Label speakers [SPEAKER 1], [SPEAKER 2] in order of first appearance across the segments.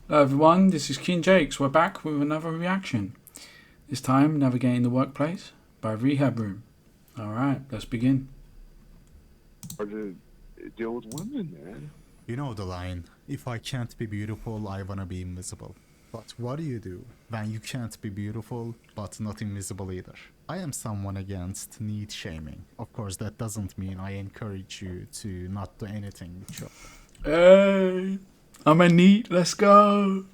[SPEAKER 1] Hello everyone, this is King Jakes. We're back with another reaction. This time, navigating the workplace by Rehab Room. Alright, let's begin.
[SPEAKER 2] Or to deal with women, man.
[SPEAKER 3] You know the line, if I can't be beautiful, I wanna be invisible. But what do you do when you can't be beautiful, but not invisible either? I am someone against NEET shaming. Of course, that doesn't mean I encourage you to not do anything with your
[SPEAKER 1] Hey, I'm a NEET, let's go.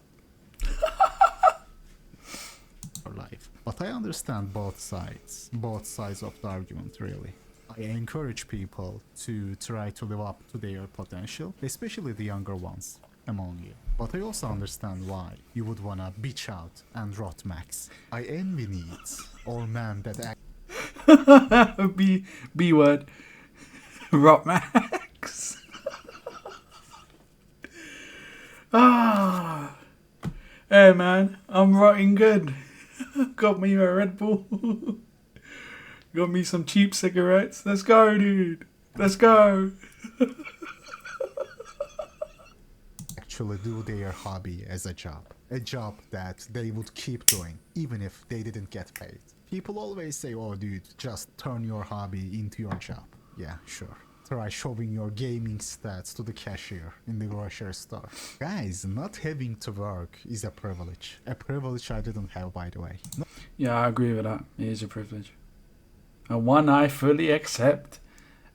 [SPEAKER 3] life. But I understand both sides of the argument, really. I encourage people to try to live up to their potential, especially the younger ones among you. But I also understand why you would wanna bitch out and rot max. I envy needs or men that act
[SPEAKER 1] B word. Rock Max. Ah. Hey man, I'm rotting good. Got me a Red Bull. Got me some cheap cigarettes. Let's go, dude. Let's go.
[SPEAKER 3] actually do their hobby as a job. A job that they would keep doing, even if they didn't get paid. People always say, oh dude, just turn your hobby into your job. Yeah, sure. Try showing your gaming stats to the cashier in the grocery store. Guys, not having to work is a privilege. A privilege I didn't have, by the way.
[SPEAKER 1] Yeah, I agree with that. It is a privilege. And one I fully accept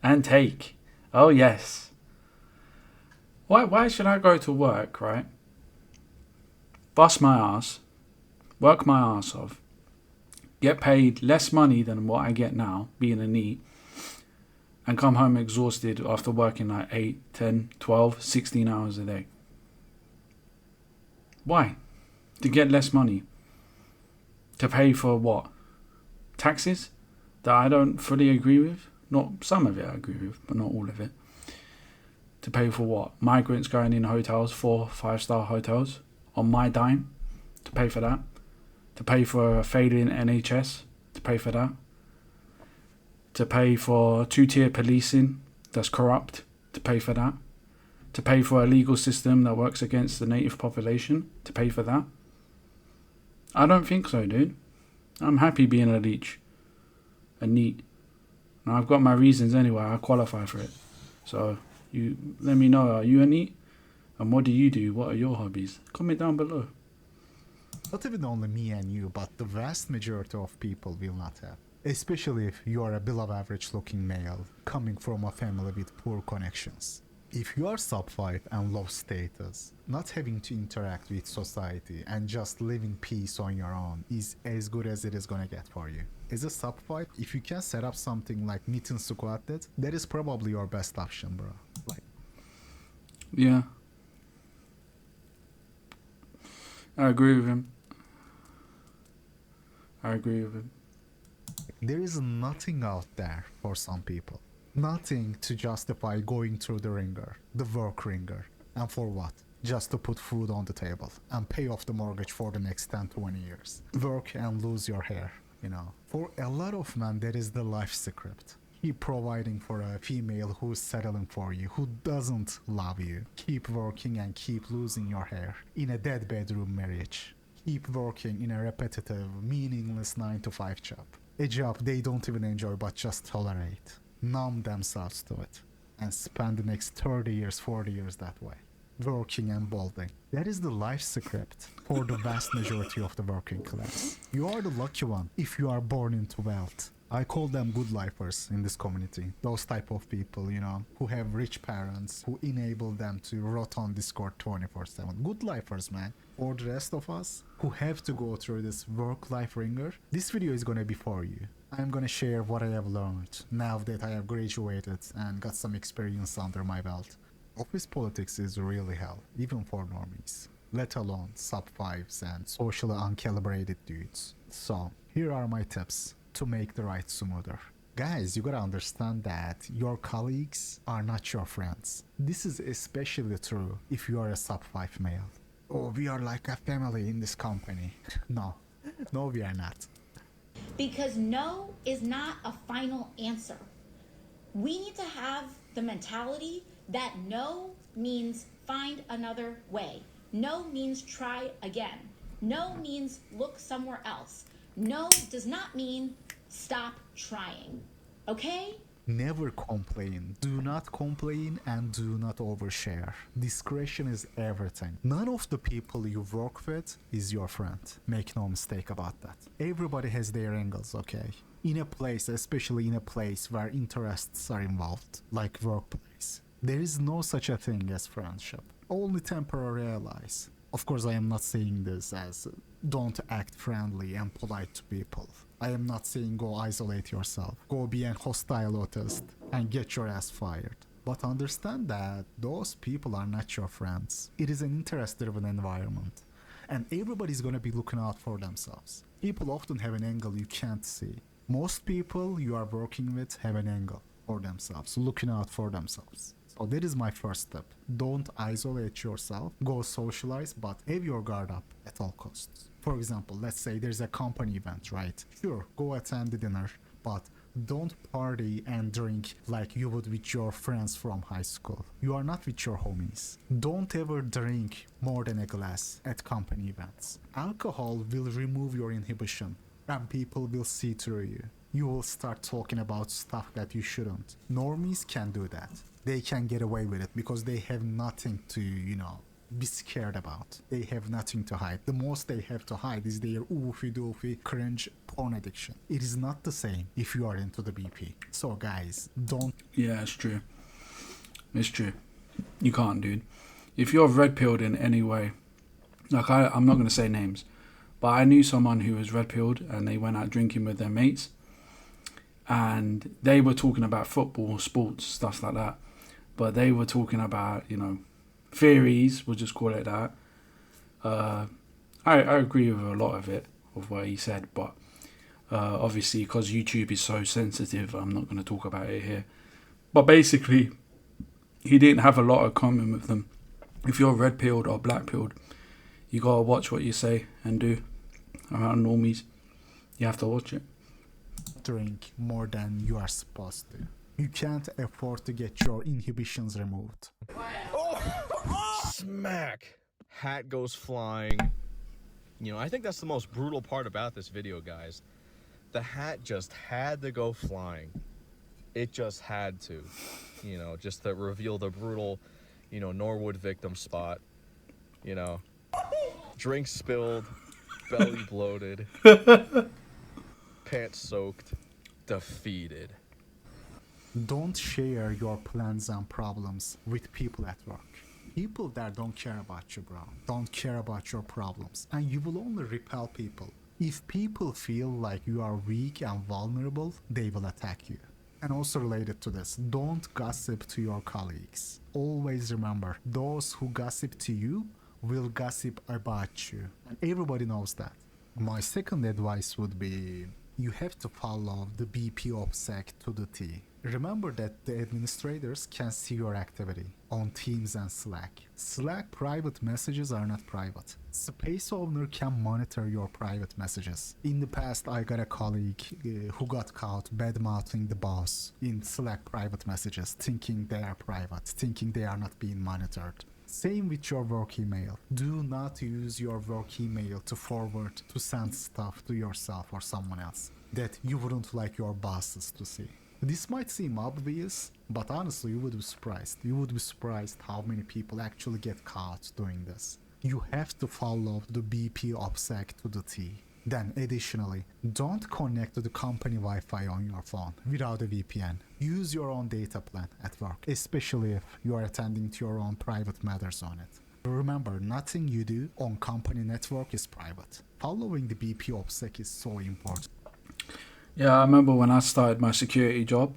[SPEAKER 1] and take. Oh, yes. Why should I go to work, right? Bust my ass. Work my ass off. Get paid less money than what I get now, being a NEET. And come home exhausted after working like 8, 10, 12, 16 hours a day. Why? To get less money. To pay for what? Taxes? That I don't fully agree with. Not some of it I agree with, but not all of it. To pay for what? Migrants going in hotels, 4, 5-star hotels, on my dime. To pay for that. To pay for a failing NHS. To pay for that. To pay for two-tier policing that's corrupt. To pay for that. To pay for a legal system that works against the native population. To pay for that. I don't think so, dude. I'm happy being a leech. A NEET. Now I've got my reasons anyway. I qualify for it. So you let me know. Are you a NEET? And what do you do? What are your hobbies? Comment down below.
[SPEAKER 3] Not even only me and you, but the vast majority of people will not have. Especially if you are a below average looking male, coming from a family with poor connections. If you are sub 5 and low status, not having to interact with society and just living peace on your own is as good as it is gonna get for you. As a sub 5, if you can set up something like mitten squatted, that is probably your best option, bro. Like,
[SPEAKER 1] Yeah. I agree with him.
[SPEAKER 3] there is nothing out there for some people. Nothing to justify going through the ringer, the work ringer. And for what? Just to put food on the table and pay off the mortgage for the next 10, 20 years. Work and lose your hair, you know. For a lot of men, that is the life script. Keep providing for a female who's settling for you, who doesn't love you. Keep working and keep losing your hair in a dead bedroom marriage. Keep working in a repetitive, meaningless 9-to-5 job. A job they don't even enjoy but just tolerate. Numb themselves to it. And spend the next 30 years, 40 years that way. Working and balding. That is the life script for the vast majority of the working class. You are the lucky one if you are born into wealth. I call them good lifers in this community. Those type of people, you know, who have rich parents, who enable them to rot on Discord 24/7. Good lifers, man. For the rest of us, who have to go through this work-life ringer, this video is gonna be for you. I'm gonna share what I have learned now that I have graduated and got some experience under my belt. Office politics is really hell, even for normies, let alone sub-5s and socially uncalibrated dudes. So, here are my tips to make the ride smoother. Guys, you gotta understand that your colleagues are not your friends. This is especially true if you are a sub-5 male. Oh, we are like a family in this company. No, no we are not.
[SPEAKER 4] Because no is not a final answer. We need to have the mentality that no means find another way. No means try again. No means look somewhere else. No does not mean stop trying. Okay?
[SPEAKER 3] Never complain. Do not complain and do not overshare. Discretion is everything. None of the people you work with is your friend. Make no mistake about that. Everybody has their angles, okay? In a place, especially in a place where interests are involved, like workplace, there is no such a thing as friendship. Only temporary allies. Of course, I am not saying this as don't act friendly and polite to people. I am not saying go isolate yourself, go be an hostile autist, and get your ass fired. But understand that those people are not your friends. It is an interest-driven environment, and everybody's gonna be looking out for themselves. People often have an angle you can't see. Most people you are working with have an angle for themselves, looking out for themselves. So that is my first step. Don't isolate yourself, go socialize, but have your guard up at all costs. For example, let's say there's a company event, right? Sure, go attend the dinner, but don't party and drink like you would with your friends from high school. You are not with your homies. Don't ever drink more than a glass at company events. Alcohol will remove your inhibition and people will see through you. You will start talking about stuff that you shouldn't. Normies can do that. They can get away with it because they have nothing to, be scared about. They have nothing to hide. The most they have to hide is their oofy doofy cringe porn addiction. It is not the same if you are into the BP. So guys, don't...
[SPEAKER 1] Yeah, it's true. It's true. You can't, dude. If you're red-pilled in any way, like I'm not going to say names, but I knew someone who was red-pilled and they went out drinking with their mates and they were talking about football, sports, stuff like that. But they were talking about, theories, we'll just call it that. I agree with a lot of it, of what he said, but obviously because YouTube is so sensitive, I'm not going to talk about it here. But basically, he didn't have a lot of common with them. If you're red-pilled or black-pilled, you got to watch what you say and do around normies. You have to watch it.
[SPEAKER 3] Drink more than you are supposed to. You can't afford to get your inhibitions removed.
[SPEAKER 5] Smack! Hat goes flying. I think that's the most brutal part about this video, guys. The hat just had to go flying. It just had to. Just to reveal the brutal, Norwood victim spot. Drink spilled, belly bloated, pants soaked, defeated.
[SPEAKER 3] Don't share your plans and problems with people at work. People that don't care about you, bro. Don't care about your problems. And you will only repel people. If people feel like you are weak and vulnerable, they will attack you. And also related to this, don't gossip to your colleagues. Always remember, those who gossip to you will gossip about you. And everybody knows that. My second advice would be, you have to follow the BP OPSEC to the T. Remember that the administrators can see your activity on Teams and Slack. Slack private messages are not private. Space owner can monitor your private messages. In the past, I got a colleague who got caught bad-mouthing the boss in Slack private messages, thinking they are private, thinking they are not being monitored. Same with your work email. Do not use your work email to forward, to send stuff to yourself or someone else that you wouldn't like your bosses to see. This might seem obvious, but honestly, you would be surprised. You would be surprised how many people actually get caught doing this. You have to follow the BP OPSEC to the T. Then, additionally, don't connect to the company Wi-Fi on your phone without a VPN. Use your own data plan at work, especially if you are attending to your own private matters on it. Remember, nothing you do on company network is private. Following the BP OPSEC is so important.
[SPEAKER 1] Yeah, I remember when I started my security job,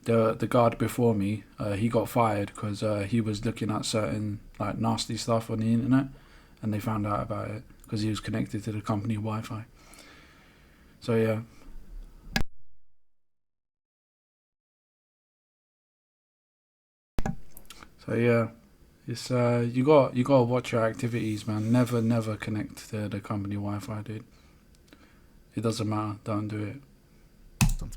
[SPEAKER 1] the guard before me, he got fired because he was looking at certain nasty stuff on the internet, and they found out about it because he was connected to the company Wi-Fi. So yeah. So yeah, it's you gotta watch your activities, man. Never connect to the company Wi-Fi, dude. It doesn't matter. Don't do it.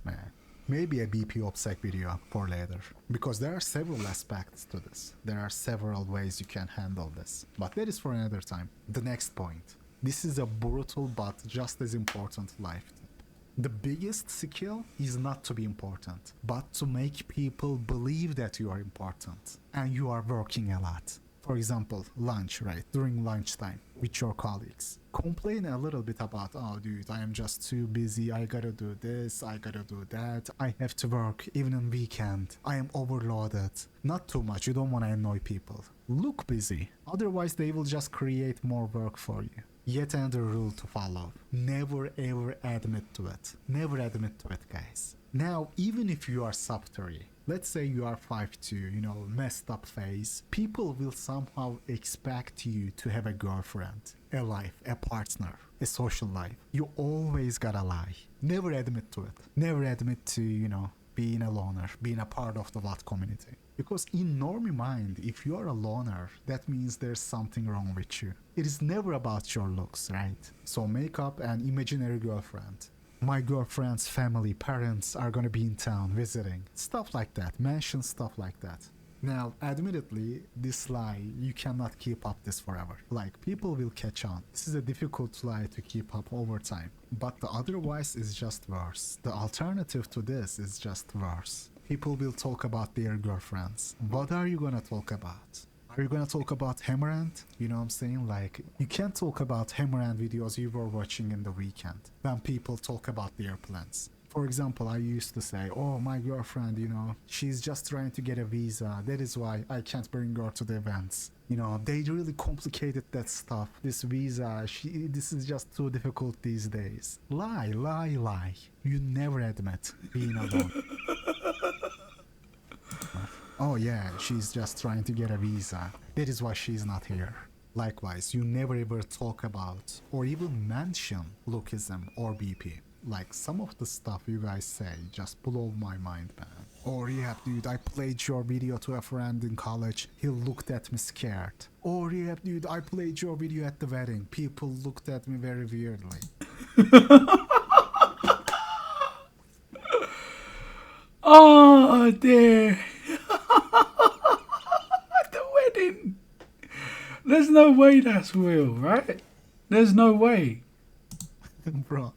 [SPEAKER 3] Man. Maybe a BP OPSEC video for later, because there are several aspects to this. There are several ways you can handle this, but that is for another time. The next point. This is a brutal but just as important life tip. The biggest skill is not to be important, but to make people believe that you are important and you are working a lot. For example, lunch, right? During lunchtime with your colleagues. Complain a little bit about, oh dude, I am just too busy, I gotta do this, I gotta do that, I have to work even on weekend, I am overloaded. Not too much, you don't want to annoy people. Look busy, otherwise they will just create more work for you. Yet another rule to follow. Never ever admit to it. Never admit to it, guys. Now, even if you are sub 3, let's say you are 5'2", messed up face, people will somehow expect you to have a girlfriend, a life, a partner, a social life. You always gotta lie. Never admit to it. Never admit to, being a loner, being a part of the VOD community. Because in normie mind, if you are a loner, that means there's something wrong with you. It is never about your looks, right? So make up an imaginary girlfriend. My girlfriend's family, parents are gonna be in town visiting. Stuff like that. Mention stuff like that. Now, admittedly, this lie, you cannot keep up this forever. Like, people will catch on. This is a difficult lie to keep up over time. But the otherwise is just worse. The alternative to this is just worse. People will talk about their girlfriends. What are you gonna talk about? Are you gonna talk about Hammerhand? You know what I'm saying? Like, you can't talk about Hammerhand videos you were watching in the weekend when people talk about their plans. For example, I used to say, oh, my girlfriend, she's just trying to get a visa. That is why I can't bring her to the events. They really complicated that stuff. This visa, this is just too difficult these days. Lie, lie, lie. You never admit being alone. Oh yeah, she's just trying to get a visa. That is why she's not here. Likewise, you never ever talk about or even mention lookism or BP. Like, some of the stuff you guys say just blow my mind, man. Or yeah, dude, I played your video to a friend in college. He looked at me scared. Or yeah, dude, I played your video at the wedding. People looked at me very weirdly.
[SPEAKER 1] Oh dear. At the wedding. There's no way that's real, right? There's no way.
[SPEAKER 3] Bro,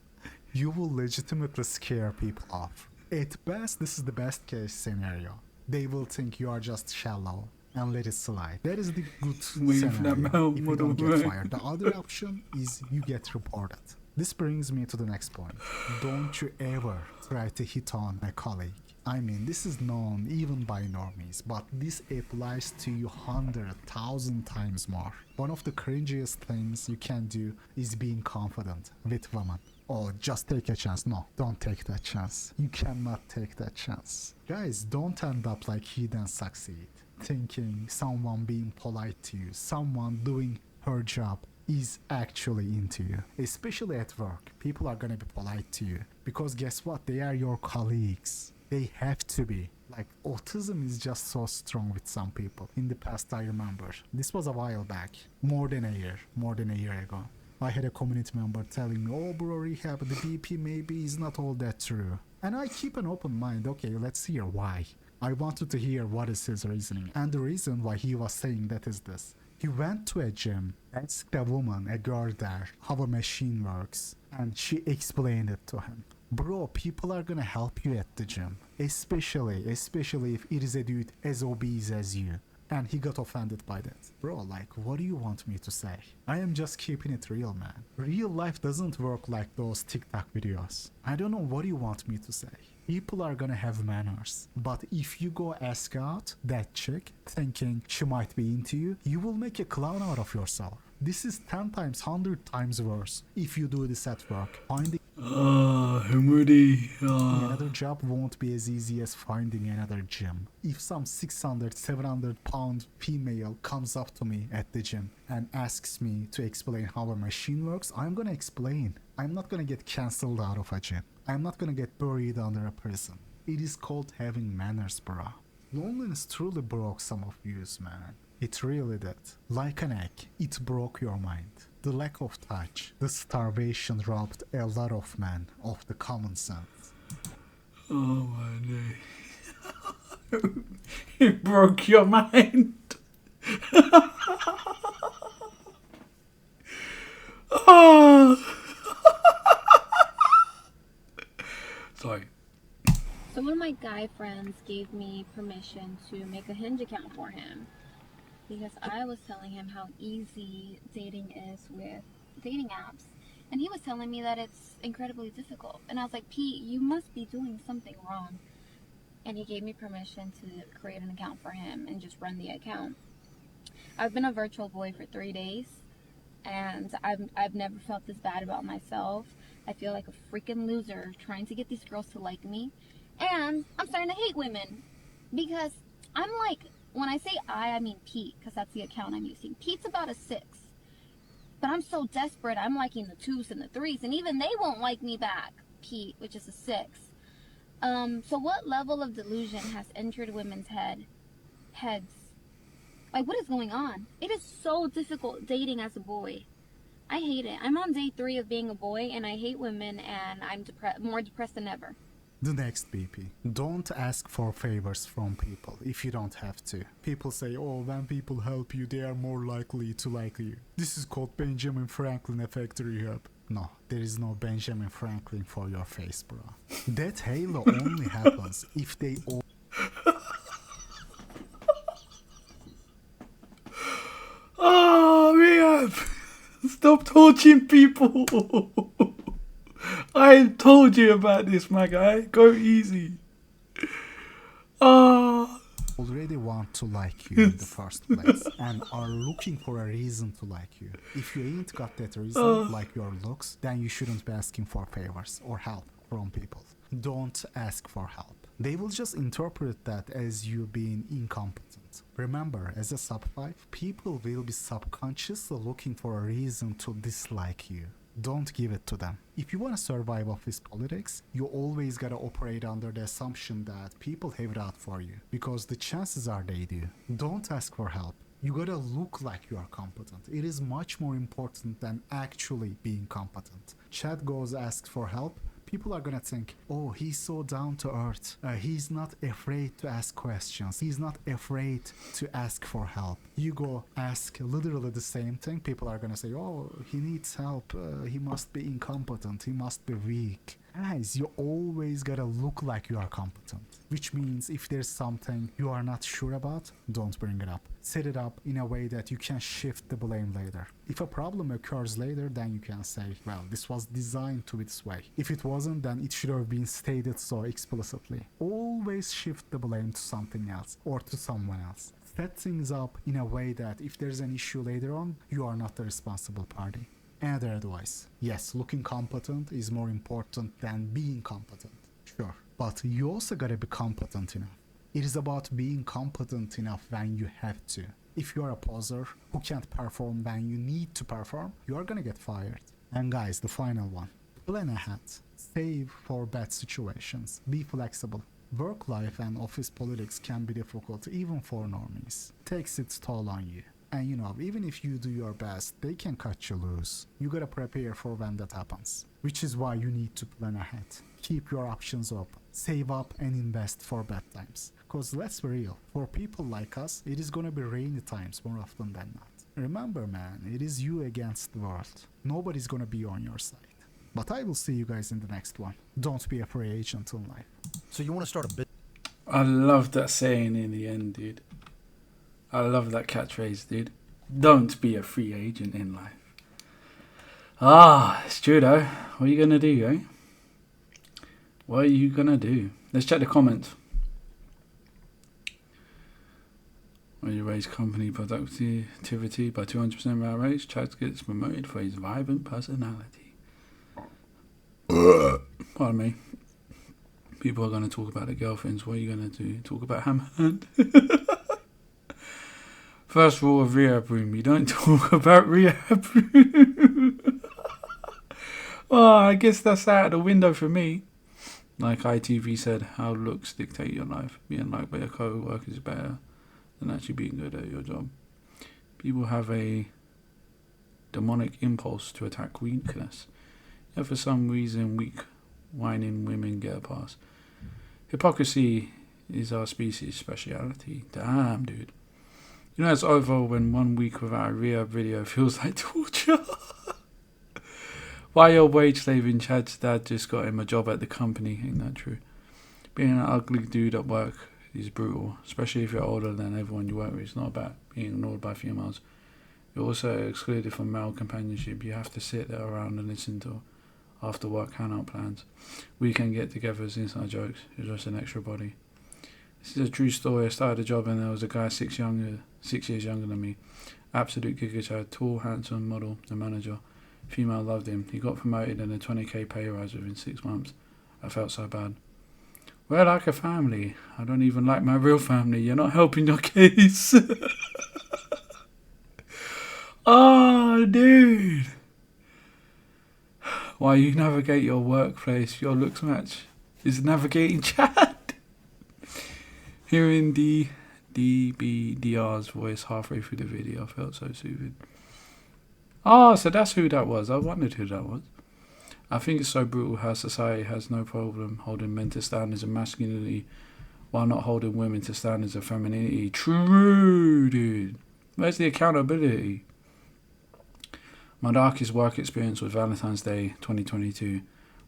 [SPEAKER 3] you will legitimately scare people off. At best, this is the best case scenario. They will think you are just shallow and let it slide. That is the good scenario if you don't get fired. The other option is you get reported. This brings me to the next point. Don't you ever try to hit on a colleague. I mean, this is known even by normies, but this applies to you 100,000 times more. One of the cringiest things you can do is being confident with women. Oh, just take a chance. No, don't take that chance. You cannot take that chance. Guys, don't end up like he didn't succeed, thinking someone being polite to you, someone doing her job is actually into you. Especially at work, people are gonna be polite to you because guess what? They are your colleagues. They have to be. Like, autism is just so strong with some people. In the past, I remember, this was a while back, more than a year ago. I had a community member telling me, oh bro, rehab, the BP maybe is not all that true. And I keep an open mind. Okay, let's hear why. I wanted to hear what is his reasoning. And the reason why he was saying that is this. He went to a gym, asked a woman, a girl there, how a machine works, and she explained it to him. Bro, people are gonna help you at the gym, especially if it is a dude as obese as you. And he got offended by that. Bro, like, what do you want me to say? I am just keeping it real, man. Real life doesn't work like those TikTok videos. I don't know what you want me to say. People are gonna have manners. But if you go ask out that chick, thinking she might be into you, you will make a clown out of yourself. This is 10 times, 100 times worse if you do this at work. Finding another job won't be as easy as finding another gym. If some 600, 700 pound female comes up to me at the gym and asks me to explain how a machine works, I'm gonna explain. I'm not gonna get cancelled out of a gym. I'm not gonna get buried under a prison. It is called having manners, bro. Loneliness truly broke some of yous, man. It really did. Like an egg, it broke your mind. The lack of touch, the starvation robbed a lot of men of the common sense.
[SPEAKER 1] Oh my day. It broke your mind. Oh. Sorry.
[SPEAKER 6] So one of my guy friends gave me permission to make a Hinge account for him because I was telling him how easy dating is with dating apps. And he was telling me that it's incredibly difficult. And I was like, Pete, you must be doing something wrong. And he gave me permission to create an account for him and just run the account. I've been a virtual boy for 3 days, and I've never felt this bad about myself. I feel like a freaking loser trying to get these girls to like me. And I'm starting to hate women because I'm like, when I say I mean Pete, because that's the account I'm using. Pete's about a 6. But I'm so desperate, I'm liking the 2s and the 3s, and even they won't like me back, Pete, which is a 6. So what level of delusion has entered women's heads? Like, what is going on? It is so difficult dating as a boy. I hate it. I'm on day 3 of being a boy, and I hate women, and I'm more depressed than ever.
[SPEAKER 3] The next BP. Don't ask for favors from people if you don't have to. People say, oh, when people help you, they are more likely to like you. This is called Benjamin Franklin effect rehab. No, there is no Benjamin Franklin for your face, bro. That halo only happens if they all...
[SPEAKER 1] Oh, rehab. Stop torturing people. I told you about this, my guy. Go easy. Oh.
[SPEAKER 3] already want to like you in the first place and are looking for a reason to like you. If you ain't got that reason, like your looks, then you shouldn't be asking for favors or help from people. Don't ask for help. They will just interpret that as you being incompetent. Remember, as a sub 5, people will be subconsciously looking for a reason to dislike you. Don't give it to them. If you want to survive office politics, you always gotta operate under the assumption that people have it out for you, because the chances are they do. Don't ask for help. You gotta look like you are competent. It is much more important than actually being competent. Chat goes asks for help. People are gonna think, oh, he's so down to earth. He's not afraid to ask questions. He's not afraid to ask for help. You go ask literally the same thing. People are gonna say, oh, he needs help. He must be incompetent. He must be weak. Guys, you always gotta look like you are competent. Which means if there's something you are not sure about, don't bring it up. Set it up in a way that you can shift the blame later. If a problem occurs later, then you can say, well, this was designed to be this way. If it wasn't, then it should have been stated so explicitly. Always shift the blame to something else or to someone else. Set things up in a way that if there's an issue later on, you are not the responsible party. Another advice. Yes, looking competent is more important than being competent. Sure. But you also gotta be competent enough. It is about being competent enough when you have to. If you are a poser who can't perform when you need to perform, you are gonna get fired. And guys, the final one. Plan ahead. Save for bad situations. Be flexible. Work life and office politics can be difficult even for normies. Takes its toll on you. And you know, even if you do your best, they can cut you loose. You gotta prepare for when that happens. Which is why you need to plan ahead. Keep your options open. Save up and invest for bad times. Cause let's be real, for people like us, it is gonna be rainy times more often than not. Remember man, it is you against the world. Nobody's gonna be on your side. But I will see you guys in the next one. Don't be a free agent in life.
[SPEAKER 7] So you want to start a business?
[SPEAKER 1] I love that saying in the end, dude. I love that catchphrase, dude. Don't be a free agent in life. Ah, it's true though. What are you gonna do, eh? What are you gonna do? Let's check the comments. When you raise company productivity by 200% round rates, Chad gets promoted for his vibrant personality. Pardon me. People are gonna talk about their girlfriends. What are you gonna do? Talk about Hammerhand? First rule of rehab room, you don't talk about rehab room. Well, I guess that's out of the window for me. Like ITV said, how looks dictate your life. Being liked by your co-workers is better than actually being good at your job. People have a demonic impulse to attack weakness. Yet for some reason, weak, whining women get a pass. Hypocrisy is our species' speciality. Damn, dude. You know it's over when 1 week without a rehab video feels like torture. Why your wage slaving Chad's dad just got him a job at the company, ain't that true? Being an ugly dude at work is brutal, especially if you're older than everyone you work with. It's not about being ignored by females. You're also excluded from male companionship. You have to sit there around and listen to after work hangout plans. Weekend get-togethers, inside jokes. You're just an extra body. This is a true story. I started a job and there was a guy 6 years younger than me. Absolute giga chad, tall, handsome, model, the manager. Female loved him. He got promoted and a 20k pay rise within 6 months. I felt so bad. We're like a family. I don't even like my real family. You're not helping your case. Oh, dude. While you navigate your workplace, your looks match is navigating chat. Hearing DBDR's voice halfway through the video felt so soothing. Oh, so that's who that was. I wondered who that was. I think it's so brutal how society has no problem holding men to standards of masculinity while not holding women to standards of femininity. True, dude. Where's the accountability? My darkest work experience was Valentine's Day 2022,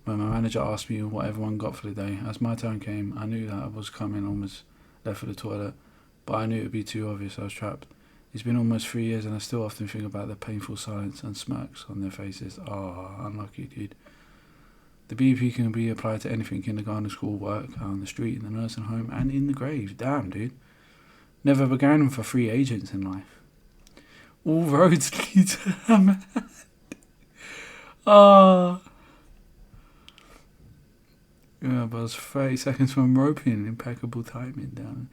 [SPEAKER 1] when my manager asked me what everyone got for the day. As my turn came, I knew that I was coming, almost left for the toilet, but I knew it would be too obvious I was trapped. It's been almost 3 years and I still often think about the painful silence and smirks on their faces. Oh, unlucky, dude. The BP can be applied to anything: kindergarten, school, work, out on the street, in the nursing home, and in the grave. Damn, dude. Never began for free agents in life. All roads lead to Hamad. Ah. Yeah, but I was 30 seconds from roping. Impeccable timing, damn.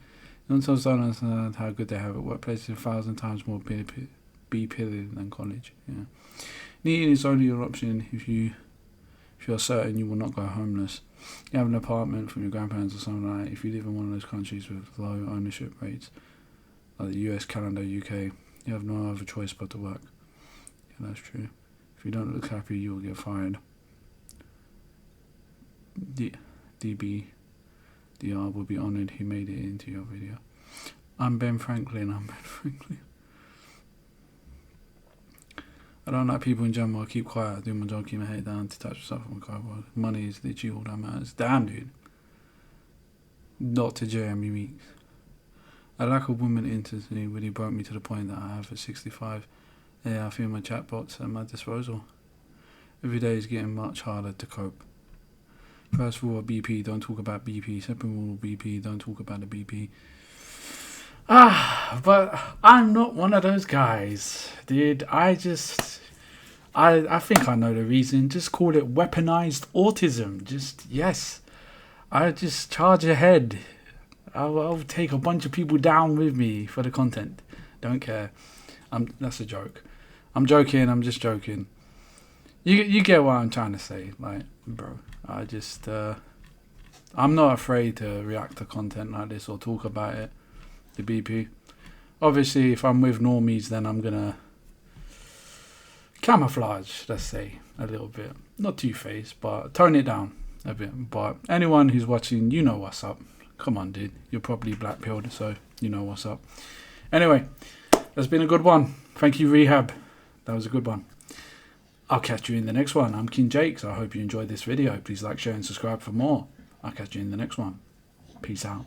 [SPEAKER 1] Sometimes I don't understand how good they have it. Workplaces 1,000 times more B-pillar than college. Yeah. NEET is only an option if you're certain you will not go homeless. You have an apartment from your grandparents or something like that. If you live in one of those countries with low ownership rates, like the US, Canada, UK, you have no other choice but to work. Yeah, that's true. If you don't look happy, you will get fired. DBDR will be honoured he made it into your video. I'm Ben Franklin. I don't like people in general. I keep quiet. I do my job, keep my head down, detach myself from my cardboard. Money is literally all that matters. Damn, dude. Dr. Jeremy Meeks. A lack of woman intimacy really broke me to the point that I have at 65. Yeah, I feel my chatbots at my disposal. Every day is getting much harder to cope. First rule of BP, don't talk about BP. Second rule of BP, don't talk about the BP. But I'm not one of those guys, dude. I think I know the reason. Just call it weaponized autism. Yes. I just charge ahead. I'll take a bunch of people down with me for the content. Don't care. That's a joke. I'm joking. I'm just joking. You get what I'm trying to say, like, bro. I'm not afraid to react to content like this or talk about it. The BP. Obviously, if I'm with normies, then I'm gonna camouflage, let's say, a little bit. Not two-faced, but tone it down a bit. But anyone who's watching, you know what's up. Come on, dude. You're probably black-pilled, so you know what's up. Anyway, that's been a good one. Thank you, Rehab. That was a good one. I'll catch you in the next one. I'm King Jakes. I hope you enjoyed this video. Please like, share, and subscribe for more. I'll catch you in the next one. Peace out.